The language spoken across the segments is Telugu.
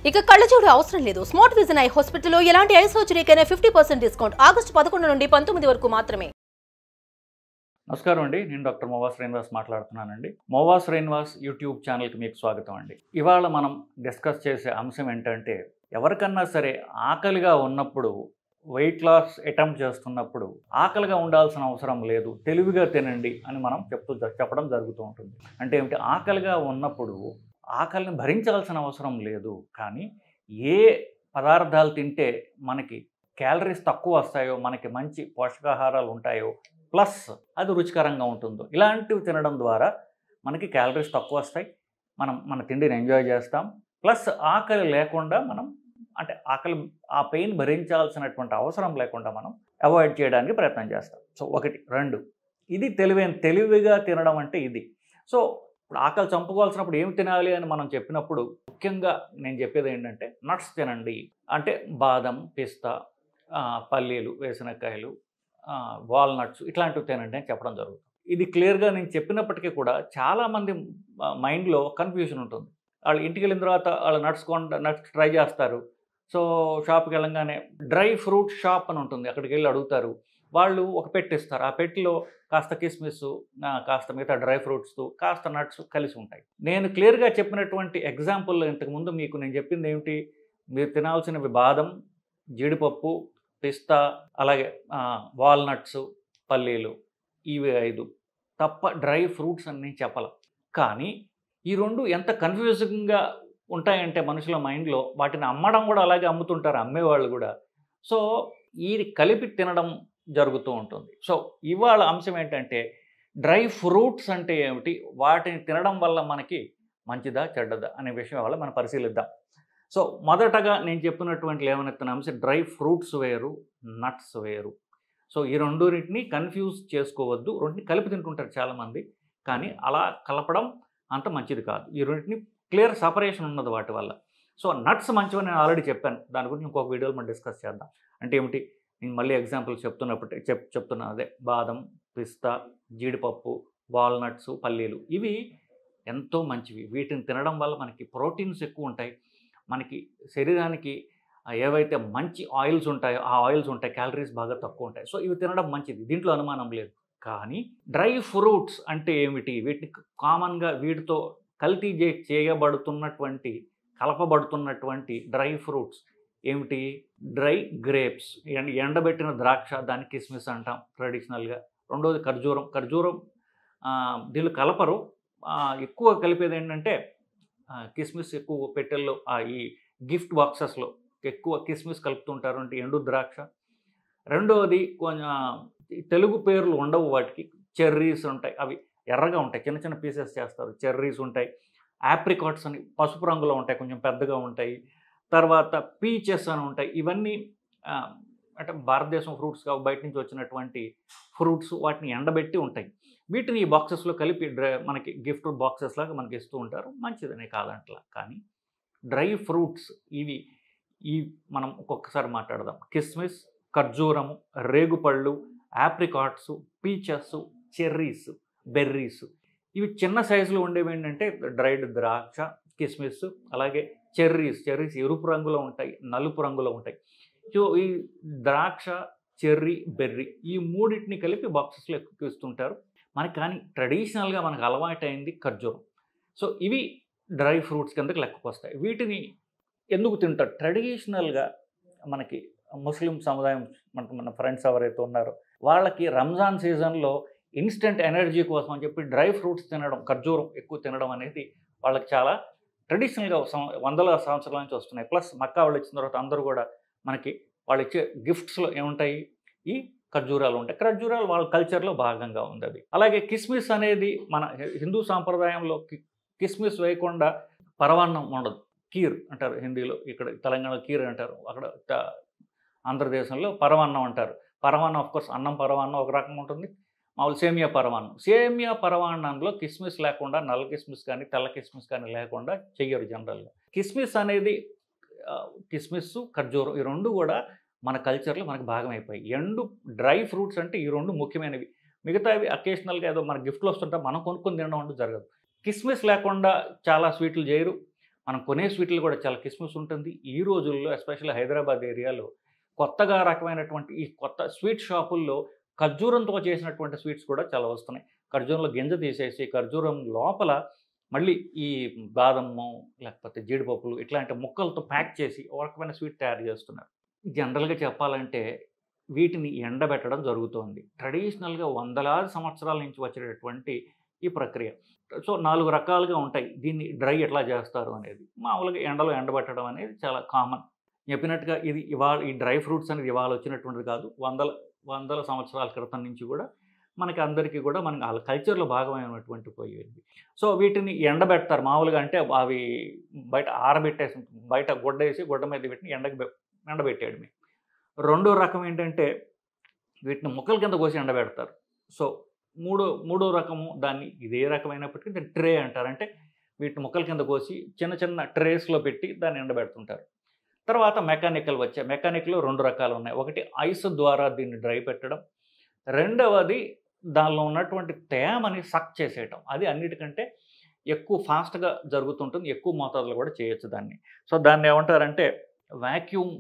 ఇక కళ్ళజోడు అవసరం లేదు. స్మార్ట్ విజన్ ఐ హాస్పిటల్లో ఎలాంటి ఐ సర్జరీకైనా 50% డిస్కౌంట్. ఆగస్టు 11 నుండి 19 వరకు మాత్రమే. నమస్కారం అండి. నేను డాక్టర్ మోవా శ్రీనివాస్ మాట్లాడుతున్నానండి. మోవా శ్రీనివాస్ యూట్యూబ్ ఛానల్కి మీకు స్వాగతం అండి. ఇవాళ మనం డిస్కస్ చేసే అంశం ఏంటంటే, ఎవరికన్నా సరే ఆకలిగా ఉన్నప్పుడు, వెయిట్ లాస్ అటెంప్ట్ చేస్తున్నప్పుడు ఆకలిగా ఉండాల్సిన అవసరం లేదు, తెలివిగా తినండి అని మనం చెప్పడం జరుగుతూ ఉంటుంది. అంటే ఏమిటి? ఆకలిగా ఉన్నప్పుడు ఆకలిని భరించాల్సిన అవసరం లేదు, కానీ ఏ పదార్థాలు తింటే మనకి క్యాలరీస్ తక్కువ వస్తాయో, మనకి మంచి పోషకాహారాలు ఉంటాయో, ప్లస్ అది రుచికరంగా ఉంటుందో, ఇలాంటివి తినడం ద్వారా మనకి క్యాలరీస్ తక్కువ వస్తాయి, మన తిండిని ఎంజాయ్ చేస్తాం, ప్లస్ ఆకలి లేకుండా మనం అంటే ఆ పెయిన్ భరించాల్సినటువంటి అవసరం లేకుండా మనం అవాయిడ్ చేయడానికి ప్రయత్నం చేస్తాం. సో ఒకటి. రెండు, ఇది తెలివిగా తినడం అంటే ఇది. సో ఇప్పుడు ఆకలి చంపుకోవాల్సినప్పుడు ఏమి తినాలి అని మనం చెప్పినప్పుడు ముఖ్యంగా నేను చెప్పేది ఏంటంటే, నట్స్ తినండి. అంటే బాదం, పిస్తా, పల్లీలు, వేరుశనగకాయలు, వాల్నట్స్ ఇట్లాంటివి తినండి అని చెప్పడం జరుగుతుంది. ఇది క్లియర్గా నేను చెప్పినప్పటికీ కూడా చాలామంది మైండ్లో కన్ఫ్యూజన్ ఉంటుంది. వాళ్ళు ఇంటికి వెళ్ళిన తర్వాత వాళ్ళు నట్స్ ట్రై చేస్తారు. సో షాప్కి వెళ్ళంగానే డ్రై ఫ్రూట్ షాప్ అని ఉంటుంది, అక్కడికి వెళ్ళి అడుగుతారు. వాళ్ళు ఒక పెట్టి ఇస్తారు. ఆ పెట్టిలో కాస్త కిస్మిస్, కాస్త మిగతా డ్రై ఫ్రూట్స్, కాస్త నట్స్ కలిసి ఉంటాయి. నేను క్లియర్గా చెప్పినటువంటి ఎగ్జాంపుల్లో ఇంతకుముందు మీకు నేను చెప్పింది ఏమిటి? మీరు తినాల్సినవి బాదం, జీడిపప్పు, పిస్తా, అలాగే వాల్నట్స్, పల్లీలు, ఇవి 5 తప్ప డ్రై ఫ్రూట్స్ అని చెప్పాల. కానీ ఈ రెండు ఎంత కన్ఫ్యూజింగ్గా ఉంటాయంటే మనుషుల మైండ్లో, వాటిని అమ్మడం కూడా అలాగే అమ్ముతుంటారు, అమ్మేవాళ్ళు కూడా. సో ఈ కలిపి తినడం జరుగుతూ ఉంటుంది. సో ఇవాళ అంశం ఏంటంటే, డ్రై ఫ్రూట్స్ అంటే ఏమిటి, వాటిని తినడం వల్ల మనకి మంచిదా చెడ్డదా అనే విషయం వల్ల మనం పరిశీలిద్దాం. సో మొదటగా నేను చెప్పినటువంటి లేవనెత్తిన అంశం, డ్రై ఫ్రూట్స్ వేరు, నట్స్ వేరు. సో ఈ రెండింటిని కన్ఫ్యూజ్ చేసుకోవద్దు. రెండింటిని కలిపి తింటుంటారు చాలామంది, కానీ అలా కలపడం అంత మంచిది కాదు. ఈ రెండింటిని క్లియర్ సపరేషన్ ఉన్నది వాటి వల్ల. సో నట్స్ మంచివని నేను ఆల్రెడీ చెప్పాను, దాని గురించి ఇంకొక వీడియోలో మనం డిస్కస్ చేద్దాం. అంటే ఏమిటి? నేను మళ్ళీ ఎగ్జాంపుల్ చెప్తున్నా అదే బాదం, పిస్తా, జీడిపప్పు, వాల్నట్స్, పల్లీలు, ఇవి ఎంతో మంచివి. వీటిని తినడం వల్ల మనకి ప్రోటీన్స్ ఎక్కువ ఉంటాయి, మనకి శరీరానికి ఏవైతే మంచి ఆయిల్స్ ఉంటాయో ఆ ఆయిల్స్ ఉంటాయి, క్యాలరీస్ బాగా తక్కువ ఉంటాయి. సో ఇవి తినడం మంచిది, దీంట్లో అనుమానం లేదు. కానీ డ్రై ఫ్రూట్స్ అంటే ఏమిటి? వీటిని కామన్గా వీటితో కలపబడుతున్నటువంటి డ్రై ఫ్రూట్స్ ఏమిటి? డ్రై గ్రేప్స్, ఎండబెట్టిన ద్రాక్ష, దాన్ని కిస్మిస్ అంటాం ట్రెడిషనల్గా. రెండోది ఖర్జూరం దీనిలో కలపరు. ఎక్కువ కలిపేది ఏంటంటే కిస్మిస్ ఎక్కువ పెట్టెల్లో, ఈ గిఫ్ట్ బాక్సెస్లో ఎక్కువ కిస్మిస్ కలుపుతుంటారు, అంటే ఎండు ద్రాక్ష. రెండవది కొంచెం తెలుగు పేర్లు ఉండవు వాటికి, చెర్రీస్ ఉంటాయి, అవి ఎర్రగా ఉంటాయి, చిన్న చిన్న పీసెస్ చేస్తారు. చెర్రీస్ ఉంటాయి. ఆప్రికాట్స్ అని పసుపు రంగులో ఉంటాయి, కొంచెం పెద్దగా ఉంటాయి. తర్వాత పీచెస్ అని ఉంటాయి. ఇవన్నీ అంటే భారతదేశం ఫ్రూట్స్ కావు, బయట నుంచి వచ్చినటువంటి ఫ్రూట్స్, వాటిని ఎండబెట్టి ఉంటాయి. వీటిని ఈ బాక్సెస్లో కలిపి మనకి గిఫ్ట్ బాక్సెస్ లాగా మనకి ఇస్తూ ఉంటారు, మంచిదనే కాదంటలా. కానీ డ్రై ఫ్రూట్స్ ఈ మనం ఒక్కొక్కసారి మాట్లాడదాం. కిస్మిస్, ఖర్జూరము, రేగుపళ్ళు, ఆప్రికాట్స్, పీచెస్, చెర్రీస్, బెర్రీస్, ఇవి చిన్న సైజులో ఉండేవి ఏంటంటే డ్రైడ్ ద్రాక్ష, కిస్మిస్, అలాగే చెర్రీస్ ఎరుపు రంగులో ఉంటాయి, నలుపు రంగులో ఉంటాయి. సో ఈ ద్రాక్ష, చెర్రీ, బెర్రీ, ఈ మూడింటిని కలిపి బాక్సెస్లో ఎక్కువ ఇస్తుంటారు మనకి. కానీ ట్రెడిషనల్గా మనకు అలవాటైంది ఖర్జూరం. సో ఇవి డ్రై ఫ్రూట్స్ కిందకి లెక్కకు వస్తాయి. వీటిని ఎందుకు తింటారు? ట్రెడిషనల్గా మనకి ముస్లిం సముదాయం, మన ఫ్రెండ్స్ ఎవరైతే ఉన్నారో వాళ్ళకి రంజాన్ సీజన్లో ఇన్స్టెంట్ ఎనర్జీ కోసం అని చెప్పి డ్రై ఫ్రూట్స్ తినడం, ఖర్జూరం ఎక్కువ తినడం అనేది వాళ్ళకి చాలా ట్రెడిషనల్గా వందల సంవత్సరాల నుంచి వస్తున్నాయి. ప్లస్ మక్కా వాళ్ళు ఇచ్చిన తర్వాత అందరూ కూడా మనకి వాళ్ళు ఇచ్చే గిఫ్ట్స్లో ఏముంటాయి? ఈ ఖర్జూరాలు ఉంటాయి. ఖర్జూరాలు వాళ్ళ కల్చర్లో భాగంగా ఉంది అది. అలాగే కిస్మిస్ అనేది మన హిందూ సాంప్రదాయంలో కిస్మిస్ వేయకుండా పరవాన్నం ఉండదు. కీర్ అంటారు హిందీలో, ఇక్కడ తెలంగాణలో కీర్ అంటారు, అక్కడ ఆంధ్రదేశంలో పరవాన్నం అంటారు. పరవాన్నం ఆఫ్కోర్స్ అన్నం పరవాన్నం ఒక రకంగా ఉంటుంది, మామూలు సేమియా పరవాన్నంలో కిస్మిస్ లేకుండా, నల్ల కిస్మిస్ కానీ తెల్ల కిస్మిస్ కానీ లేకుండా చెయ్యరు జనరల్గా. కిస్మిస్ అనేది కిస్మిస్, ఖర్జూరం, ఈ రెండు కూడా మన కల్చర్లో మనకు భాగం అయిపోయాయి. డ్రై ఫ్రూట్స్ అంటే ఈ రెండు ముఖ్యమైనవి. మిగతావి అకేషనల్గా ఏదో మన గిఫ్ట్లు వస్తుంటే మనం కొనుక్కొని తినడం అంటూ జరగదు. కిస్మిస్ లేకుండా చాలా స్వీట్లు చేయరు, మనం కొనే స్వీట్లు కూడా చాలా కిస్మిస్ ఉంటుంది. ఈ రోజుల్లో ఎస్పెషల్లీ హైదరాబాద్ ఏరియాలో కొత్తగా రకమైనటువంటి ఈ కొత్త స్వీట్ షాపుల్లో ఖర్జూరంతో చేసినటువంటి స్వీట్స్ కూడా చాలా వస్తున్నాయి. ఖర్జూరంలో గింజ తీసేసి ఖర్జూరం లోపల మళ్ళీ ఈ బాదము లేకపోతే జీడిపప్పులు ఇట్లాంటి ముక్కలతో ప్యాక్ చేసి ఒక రకమైన స్వీట్ తయారు చేస్తున్నారు. జనరల్‌గా చెప్పాలంటే వీటిని ఎండబెట్టడం జరుగుతోంది. ట్రెడిషనల్‌గా వందలాది సంవత్సరాల నుంచి వచ్చేటటువంటి ఈ ప్రక్రియ. సో 4 రకాలుగా ఉంటాయి. దీన్ని డ్రై ఎట్లా చేస్తారు అనేది. మామూలుగా ఎండలో ఎండబెట్టడం అనేది చాలా కామన్. చెప్పినట్టుగా ఇది ఈ డ్రై ఫ్రూట్స్ అనేది ఇవాళ వచ్చినటువంటిది కాదు. వందల సంవత్సరాల క్రితం నుంచి కూడా మనకి అందరికీ కూడా మనకి ఆళ్ళ కల్చర్‌లో భాగమైనటువంటి పోయేవి. సో వీటిని ఎండబెడతారు. మామూలుగా అంటే అవి బయట ఆరబెట్టేసి బయట గుడ్డేసి గుడ్డ మీద వీటిని ఎండబెట్టేయడమే. రెండో రకం ఏంటంటే వీటిని ముక్కల కింద కోసి ఎండబెడతారు. సో మూడో రకము దాన్ని ఇదే రకమైనప్పటికీ దాన్ని ట్రే అంటారు. అంటే వీటిని ముక్కల కింద కోసి చిన్న చిన్న ట్రేస్‌లో పెట్టి దాన్ని ఎండబెడుతుంటారు. తర్వాత మెకానికల్ వచ్చాయి. మెకానిక్‌లో 2 రకాలు ఉన్నాయి. ఒకటి ఐస్ ద్వారా దీన్ని డ్రై పెట్టడం. రెండవది దానిలో ఉన్నటువంటి తేమని సక్ చేసేయటం. అది అన్నిటికంటే ఎక్కువ ఫాస్ట్‌గా జరుగుతుంటుంది. ఎక్కువ మోతాదులో కూడా చేయొచ్చు దాన్ని. సో దాన్ని ఏమంటారంటే వాక్యూమ్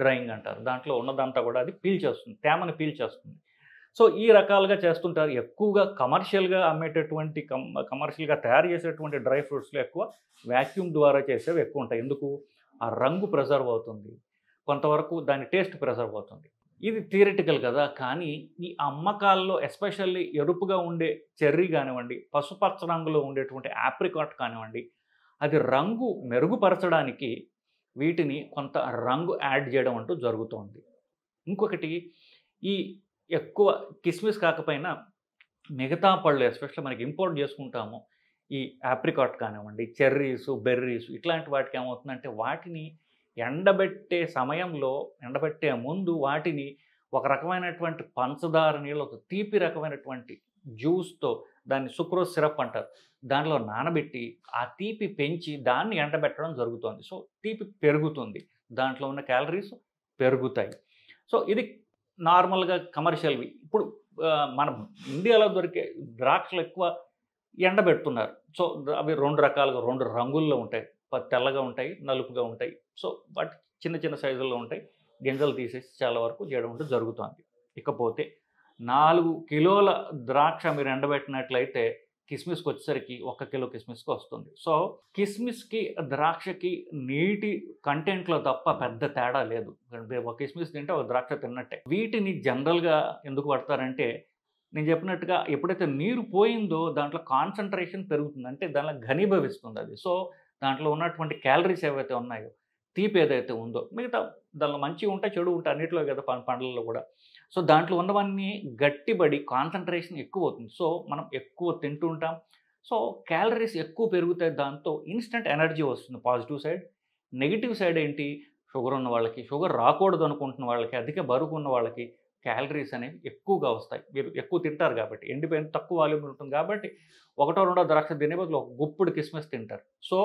డ్రైయింగ్ అంటారు. దాంట్లో ఉన్నదంతా కూడా అది పీల్చేస్తుంది. తేమని పీల్చేస్తుంది. సో ఈ రకాలుగా చేస్తుంటారు. ఎక్కువగా కమర్షియల్‌గా అమ్మేటటువంటి కమర్షియల్‌గా తయారు చేసేటువంటి డ్రై ఫ్రూట్స్‌లో ఎక్కువ వాక్యూమ్ ద్వారా చేసేవి ఎక్కువ ఉంటాయి. ఎందుకు? ఆ రంగు ప్రిజర్వ్ అవుతుంది. కొంతవరకు దాని టేస్ట్ ప్రిజర్వ్ అవుతుంది. ఇది థియరిటికల్ కదా! కానీ ఈ అమ్మకాల్లో ఎస్పెషల్లీ ఎరుపుగా ఉండే చెర్రీ కానివ్వండి, పసుపచ్చ రంగులో ఉండేటువంటి ఆప్రికాట్ కానివ్వండి, అది రంగు మెరుగుపరచడానికి వీటిని కొంత రంగు యాడ్ చేయడం అంటూ జరుగుతోంది. ఇంకొకటి ఈ ఎక్కువ కిస్మిస్ కాకపోయినా మిగతా పళ్ళు ఎస్పెషల్లీ మనకి ఇంపోర్ట్ చేసుకుంటాము. ఈ ఆప్రికాట్ కానివ్వండి, చెర్రీసు, బెర్రీసు ఇట్లాంటి వాటికి ఏమవుతుందంటే వాటిని ఎండబెట్టే ముందు వాటిని ఒక రకమైనటువంటి పంచదార నీళ్ళు, ఒక తీపి రకమైనటువంటి జ్యూస్‌తో దాన్ని సుక్రోజ్ సిరప్ అంటారు. దాంట్లో నానబెట్టి ఆ తీపి పెంచి దాన్ని ఎండబెట్టడం జరుగుతోంది. సో తీపి పెరుగుతుంది. దాంట్లో ఉన్న క్యాలరీస్ పెరుగుతాయి. సో ఇది నార్మల్‌గా కమర్షియల్‌వి. ఇప్పుడు మన ఇండియాలో దొరికే ద్రాక్షలు ఎక్కువ ఎండబెడుతున్నారు. సో అవి 2 రకాలుగా 2 రంగుల్లో ఉంటాయి. తెల్లగా ఉంటాయి, నలుపుగా ఉంటాయి. సో వాటి చిన్న చిన్న సైజుల్లో ఉంటాయి. గింజలు తీసేసి చాలా వరకు చేయడం అంటూ జరుగుతోంది. ఇకపోతే 4 కిలోల ద్రాక్ష మీరు ఎండబెట్టినట్లయితే కిస్మిస్‌కి వచ్చేసరికి 1 కిలో కిస్మిస్‌కి వస్తుంది. సో కిస్మిస్‌కి, ద్రాక్షకి నీటి కంటెంట్‌లో తప్ప పెద్ద తేడా లేదు. ఒక కిస్మిస్ తింటే ఒక ద్రాక్ష తిన్నట్టే. వీటిని జనరల్‌గా ఎందుకు వాడతారంటే నేను చెప్పినట్టుగా ఎప్పుడైతే నీరు పోయిందో దాంట్లో కాన్సంట్రేషన్ పెరుగుతుంది. అంటే దాంట్లో ఘనీభవిస్తుంది అది. సో దాంట్లో ఉన్నటువంటి క్యాలరీస్ ఏవైతే ఉన్నాయో, తీపి ఏదైతే ఉందో, మిగతా దానిలో మంచివి ఉంటాయి, చెడు ఉంటాయి అన్నిట్లో కదా పండ్లలో కూడా. సో దాంట్లో ఉన్నవన్నీ గట్టిబడి కాన్సంట్రేషన్ ఎక్కువ అవుతుంది. సో మనం ఎక్కువ తింటుంటాం. సో క్యాలరీస్ ఎక్కువ పెరుగుతాయి. దాంతో ఇన్‌స్టంట్ ఎనర్జీ వస్తుంది పాజిటివ్ సైడ్. నెగెటివ్ సైడ్ ఏంటి? షుగర్ ఉన్న వాళ్ళకి, షుగర్ రాకూడదు అనుకుంటున్న వాళ్ళకి, అధిక బరువు ఉన్న వాళ్ళకి క్యాలరీస్ అనేవి ఎక్కువగా వస్తాయి. మీరు ఎక్కువ తింటారు కాబట్టి. ఎండిపోయిన తక్కువ వాల్యూమ్ ఉంటుంది కాబట్టి ఒకటో రెండో ద్రాక్ష తినే బదులు ఒక గుప్పుడు కిస్మిస్ తింటారు. సో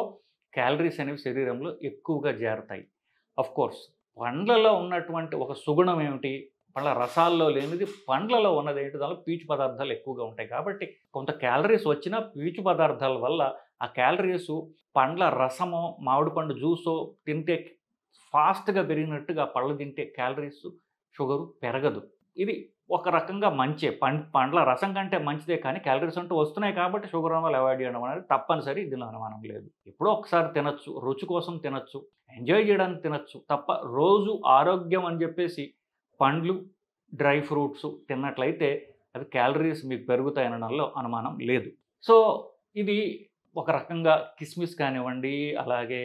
క్యాలరీస్ అనేవి శరీరంలో ఎక్కువగా చేరతాయి. ఆఫ్‌కోర్స్ పండ్లలో ఉన్నటువంటి ఒక సుగుణం ఏమిటి? పళ్ళ రసాల్లో లేనిది పండ్లలో ఉన్నదేంటి? దానిలో పీచు పదార్థాలు ఎక్కువగా ఉంటాయి. కాబట్టి కొంత క్యాలరీస్ వచ్చినా పీచు పదార్థాల వల్ల ఆ క్యాలరీసు పండ్ల రసమో, మామిడి పండు జ్యూసో తింటే ఫాస్ట్‌గా పెరిగినట్టుగా పళ్ళు తింటే క్యాలరీస్, షుగరు పెరగదు. ఇది ఒక రకంగా మంచే. పండ్ల రసం కంటే మంచిదే కానీ క్యాలరీస్ అంటూ వస్తున్నాయి కాబట్టి షుగర్ వల్ల అవాయిడ్ చేయడం అనేది తప్పనిసరి. దీనిలో అనుమానం లేదు. ఎప్పుడో ఒకసారి తినొచ్చు, రుచి కోసం తినొచ్చు, ఎంజాయ్ చేయడానికి తినొచ్చు తప్ప రోజు ఆరోగ్యం అని చెప్పేసి పండ్లు, డ్రై ఫ్రూట్స్ తిన్నట్లయితే అవి క్యాలరీస్ మీకు పెరుగుతాయనడంలో అనుమానం లేదు. సో ఇది ఒక రకంగా కిస్మిస్ కానివ్వండి, అలాగే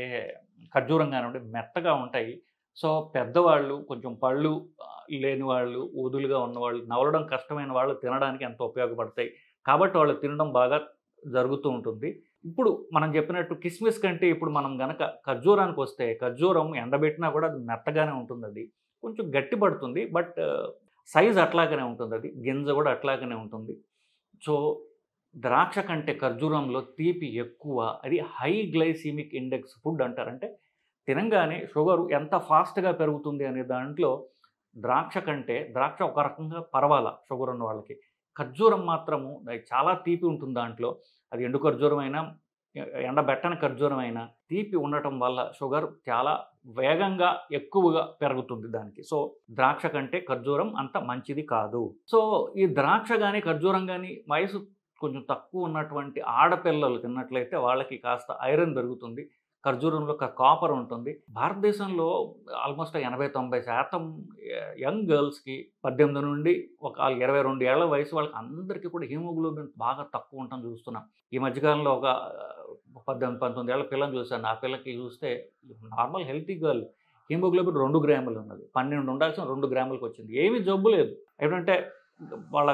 ఖర్జూరం కానివ్వండి మెత్తగా ఉంటాయి. సో పెద్దవాళ్ళు, కొంచెం పళ్ళు లేని వాళ్ళు, వదులుగా ఉన్నవాళ్ళు, నవలడం కష్టమైన వాళ్ళు తినడానికి ఎంతో ఉపయోగపడతాయి. కాబట్టి వాళ్ళు తినడం బాగా జరుగుతూ ఉంటుంది. ఇప్పుడు మనం చెప్పినట్టు కిస్మిస్ కంటే ఇప్పుడు మనం గనక ఖర్జూరానికి వస్తే, ఖర్జూరం ఎండబెట్టినా కూడా అది మెత్తగానే ఉంటుందది. కొంచెం గట్టి పడుతుంది. బట్ సైజ్ అట్లాగనే ఉంటుందది. గింజ కూడా అట్లాగనే ఉంటుంది. సో ద్రాక్ష కంటే ఖర్జూరంలో తీపి ఎక్కువ. అది హై గ్లైసెమిక్ ఇండెక్స్ ఫుడ్ అంటారు. అంటే తినంగానే షుగరు ఎంత ఫాస్ట్‌గా పెరుగుతుంది అనే దాంట్లో ద్రాక్ష ఒక రకంగా పర్వాలా షుగర్ ఉన్న వాళ్ళకి. ఖర్జూరం మాత్రము చాలా తీపి ఉంటుంది దాంట్లో. అది ఎండు ఖర్జూరం అయినా, ఎండబెట్టని ఖర్జూరం అయినా తీపి ఉండటం వల్ల షుగర్ చాలా వేగంగా ఎక్కువగా పెరుగుతుంది దానికి. సో ద్రాక్ష కంటే ఖర్జూరం అంత మంచిది కాదు. సో ఈ ద్రాక్ష కానీ ఖర్జూరం కానీ వయసు కొంచెం తక్కువ ఉన్నటువంటి ఆడపిల్లలు తిన్నట్లయితే వాళ్ళకి కాస్త ఐరన్ పెరుగుతుంది. ఖర్జూరంలో కాపర్ ఉంటుంది. భారతదేశంలో ఆల్మోస్ట్ 80-90% యంగ్ గర్ల్స్‌కి 18 నుండి ఒక 22 ఏళ్ల వయసు వాళ్ళకి అందరికీ కూడా హిమోగ్లోబిన్ బాగా తక్కువ ఉండటం చూస్తున్నాం. ఈ మధ్యకాలంలో ఒక 18-19 ఏళ్ల పిల్లని చూశాను. ఆ పిల్లకి చూస్తే నార్మల్ హెల్తీ గర్ల్ హిమోగ్లోబిన్ 2 గ్రాములు ఉన్నది. 12 ఉండాల్సిన 2 గ్రాములకి వచ్చింది. ఏమీ జబ్బు లేదు. ఏంటంటే వాళ్ళ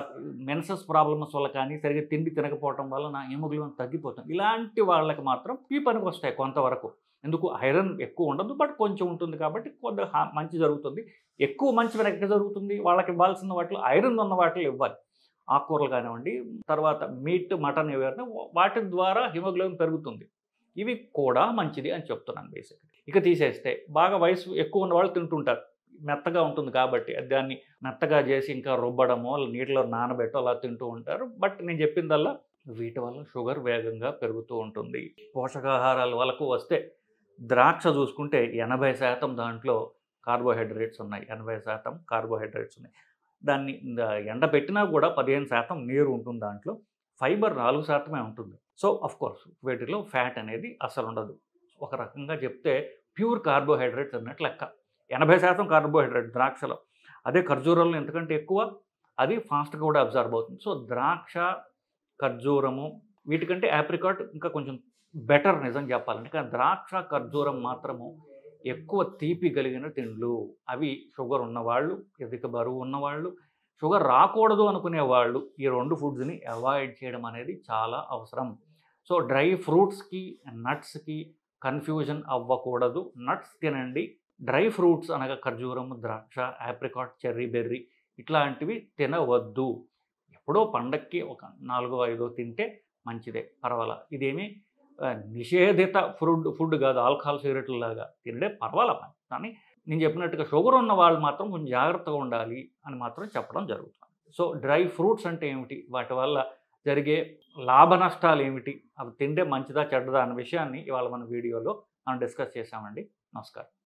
మెన్సెస్ ప్రాబ్లమ్స్ వల్ల కానీ, సరిగ్గా తిండి తినకపోవటం వల్ల నా హిమోగ్లోబిన్ తగ్గిపోతుంది. ఇలాంటి వాళ్ళకి మాత్రం ఈ పనికొస్తాయి కొంతవరకు. ఎందుకు ఐరన్ ఎక్కువ ఉండదు, బట్ కొంచెం ఉంటుంది కాబట్టి కొద్దిగా మంచి జరుగుతుంది. ఎక్కువ మంచి ఎక్కడ జరుగుతుంది? వాళ్ళకి ఇవ్వాల్సిన వాటిలో ఐరన్ ఉన్న వాటిలో ఇవ్వాలి. ఆకుకూరలు కానివ్వండి, తర్వాత మీట్, మటన్ ఏవైనా వాటి ద్వారా హిమోగ్లోబిన్ పెరుగుతుంది. ఇవి కూడా మంచిది అని చెప్తున్నాను బేసిక్‌గా. ఇక తీసేస్తే బాగా వయసు ఎక్కువ ఉన్న వాళ్ళు తింటుంటారు. మెత్తగా ఉంటుంది కాబట్టి దాన్ని మెత్తగా చేసి ఇంకా రుబ్బడమో నీటిలో నానబెట్టో అలా తింటూ ఉంటారు. బట్ నేను చెప్పిందల్లా వీటి వల్ల షుగర్ వేగంగా పెరుగుతూ ఉంటుంది. పోషకాహారాల వరకు వస్తే ద్రాక్ష చూసుకుంటే 80% దాంట్లో కార్బోహైడ్రేట్స్ ఉన్నాయి. 80% కార్బోహైడ్రేట్స్ ఉన్నాయి. దాన్ని ఎండబెట్టినా కూడా 15% నీరు ఉంటుంది దాంట్లో. ఫైబర్ 4% ఉంటుంది. సో ఆఫ్‌కోర్స్ వీటిలో ఫ్యాట్ అనేది అసలు ఉండదు. ఒక రకంగా చెప్తే ప్యూర్ కార్బోహైడ్రేట్స్ అన్నట్టు లెక్క. 80% కార్బోహైడ్రేట్ ద్రాక్షలో. అదే ఖర్జూరంలో ఎంతకంటే ఎక్కువ, అది ఫాస్ట్‌గా కూడా అబ్జార్బ్ అవుతుంది. సో ద్రాక్ష, ఖర్జూరము వీటికంటే ఆప్రికాట్ ఇంకా కొంచెం బెటర్ నిజం చెప్పాలంటే. కానీ ద్రాక్ష, ఖర్జూరం మాత్రము ఎక్కువ తీపి కలిగిన తిండ్లు. అవి షుగర్ ఉన్నవాళ్ళు, అధిక బరువు ఉన్నవాళ్ళు, షుగర్ రాకూడదు అనుకునేవాళ్ళు ఈ 2 ఫుడ్స్‌ని అవాయిడ్ చేయడం అనేది చాలా అవసరం. సో డ్రై ఫ్రూట్స్‌కి, నట్స్‌కి కన్‌ఫ్యూజన్ అవ్వకూడదు. నట్స్ తినండి. డ్రై ఫ్రూట్స్ అనగా ఖర్జూరం, ద్రాక్ష, ఆప్రికాట్, చెర్రీ బెర్రీ ఇట్లాంటివి తినవద్దు. ఎప్పుడో పండక్కి ఒక 4-5 తింటే మంచిదే, పర్వాలా. ఇదేమీ నిషేధిత ఫుడ్ కాదు. ఆల్కహాల్, సిగరెట్‌లాగా తింటే పర్వాలా. కానీ నేను చెప్పినట్టుగా షుగర్ ఉన్న వాళ్ళు మాత్రం కొంచెం జాగ్రత్తగా ఉండాలి అని మాత్రం చెప్పడం జరుగుతుంది. సో డ్రై ఫ్రూట్స్ అంటే ఏమిటి? వాటి వల్ల జరిగే లాభ నష్టాలు ఏమిటి? అవి తింటే మంచిదా చెడ్డదా అన్న విషయాన్ని ఇవాళ మన వీడియోలో మనం డిస్కస్ చేశామండి. నమస్కారం.